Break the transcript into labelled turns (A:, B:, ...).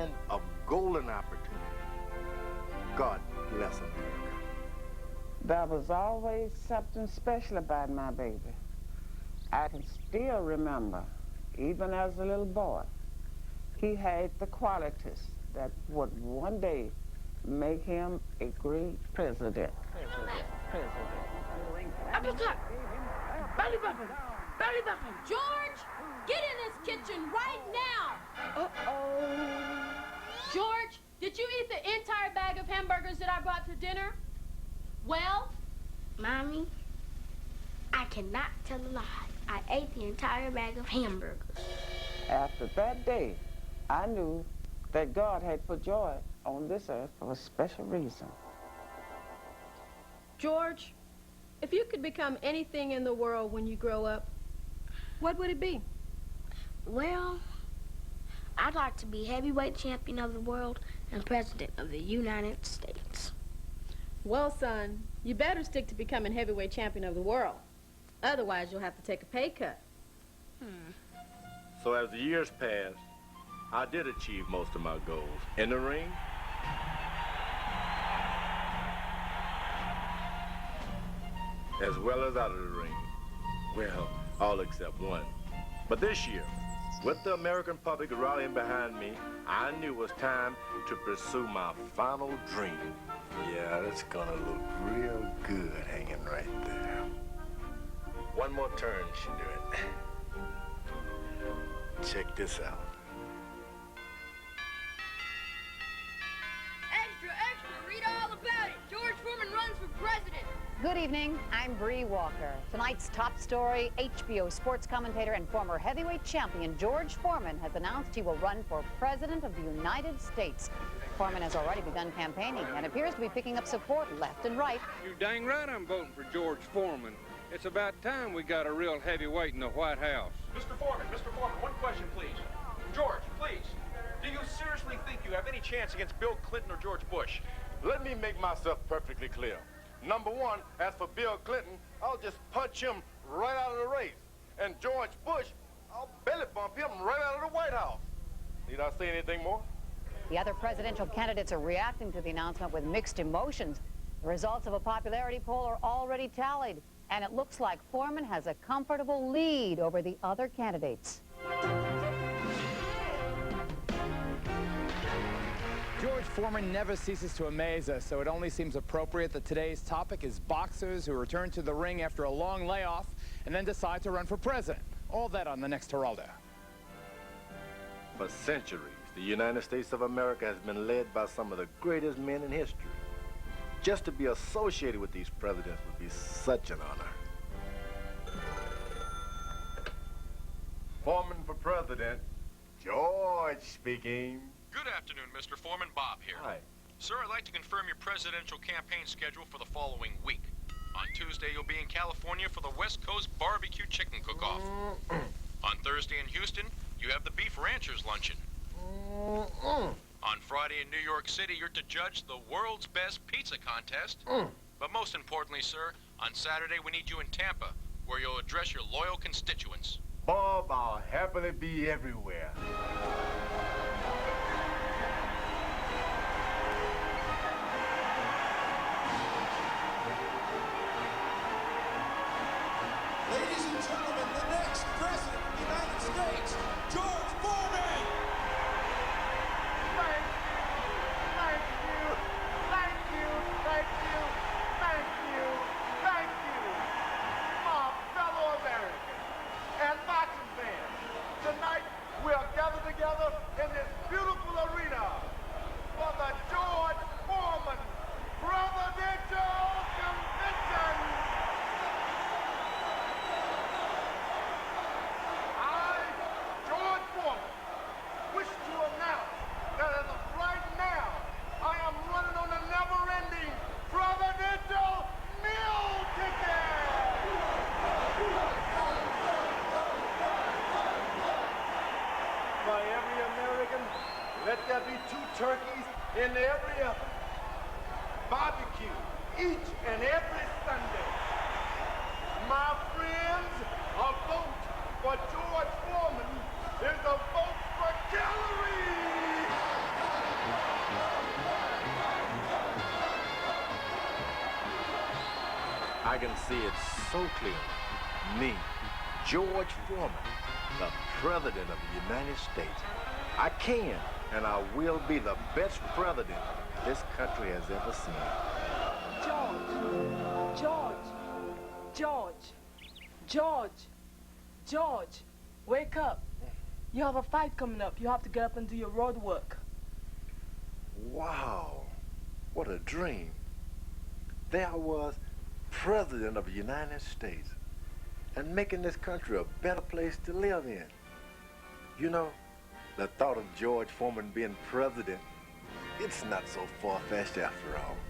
A: land of golden opportunity. God bless America.
B: There was always something special about my baby. I can still remember, even as a little boy, he had the qualities that would one day make him a great president.
C: Uppercut! Belly button! Belly button! George, get in this kitchen right now!
B: Uh-oh.
C: George, did you eat the entire bag of hamburgers that I brought for dinner? Well?
D: Mommy, I cannot tell a lie. I ate the entire bag of hamburgers.
B: After that day, I knew that God had put joy on this earth for a special reason.
C: George, if you could become anything in the world when you grow up, what would it be?
D: Well, I'd like to be heavyweight champion of the world and president of the United States.
C: Well, son, you better stick to becoming heavyweight champion of the world. Otherwise, you'll have to take a pay cut.
A: So as the years passed, I did achieve most of my goals. In the ring, as well as out of the ring. Well, all except one. But this year, with the American public rallying behind me, I knew it was time to pursue my final dream. Yeah, that's gonna look real good hanging right there. One more turn should do it. Check this out.
E: Extra, extra, read all about it. George Foreman runs for president.
F: Good evening, I'm Bree Walker. Tonight's top story, HBO sports commentator and former heavyweight champion George Foreman has announced he will run for president of the United States. Foreman has already begun campaigning and appears to be picking up support left and right.
G: You're dang right I'm voting for George Foreman. It's about time we got a real heavyweight in the White House.
H: Mr. Foreman, one question, please. George, please, do you seriously think you have any chance against Bill Clinton or George Bush?
A: Let me make myself perfectly clear. Number one, as for Bill Clinton, I'll just punch him right out of the race. And George Bush, I'll belly bump him right out of the White House. Need I say anything more?
F: The other presidential candidates are reacting to the announcement with mixed emotions. The results of a popularity poll are already tallied, and it looks like Foreman has a comfortable lead over the other candidates.
I: George Foreman never ceases to amaze us, so it only seems appropriate that today's topic is boxers who return to the ring after a long layoff and then decide to run for president. All that on the next Geraldo.
A: For centuries, the United States of America has been led by some of the greatest men in history. Just to be associated with these presidents would be such an honor. Foreman for president, George speaking.
H: Good afternoon, Mr. Foreman. Bob here.
A: Hi.
H: Sir, I'd like to confirm your presidential campaign schedule for the following week. On Tuesday, you'll be in California for the West Coast Barbecue Chicken Cook-Off. On Thursday in Houston, you have the Beef Ranchers Luncheon. On Friday in New York City, you're to judge the world's best pizza contest. But most importantly, sir, on Saturday, we need you in Tampa, where you'll address your loyal constituents.
A: Bob, I'll happily be everywhere.
J: Ladies and gentlemen, the next president of the United States, George Foreman!
A: Thank you, my fellow Americans and boxing fans. Tonight, we are gathered together in this beautiful arena for the George Foreman Presidential Convention. I, George Foreman, wish to announce that as of right now, I am running on a never-ending presidential meal ticket! By every American, let there be 2 turkeys in every oven. Barbecue each and every Sunday. My friends, a vote for George Foreman is a vote for calories! I can see it so clearly. Me, George Foreman, the President of the United States. I can and I will be the best president this country has ever seen.
K: George, wake up. You have a fight coming up. You have to get up and do your road work.
A: Wow, what a dream. There I was, President of the United States, and making this country a better place to live in. You know, the thought of George Foreman being president, it's not so far-fetched after all.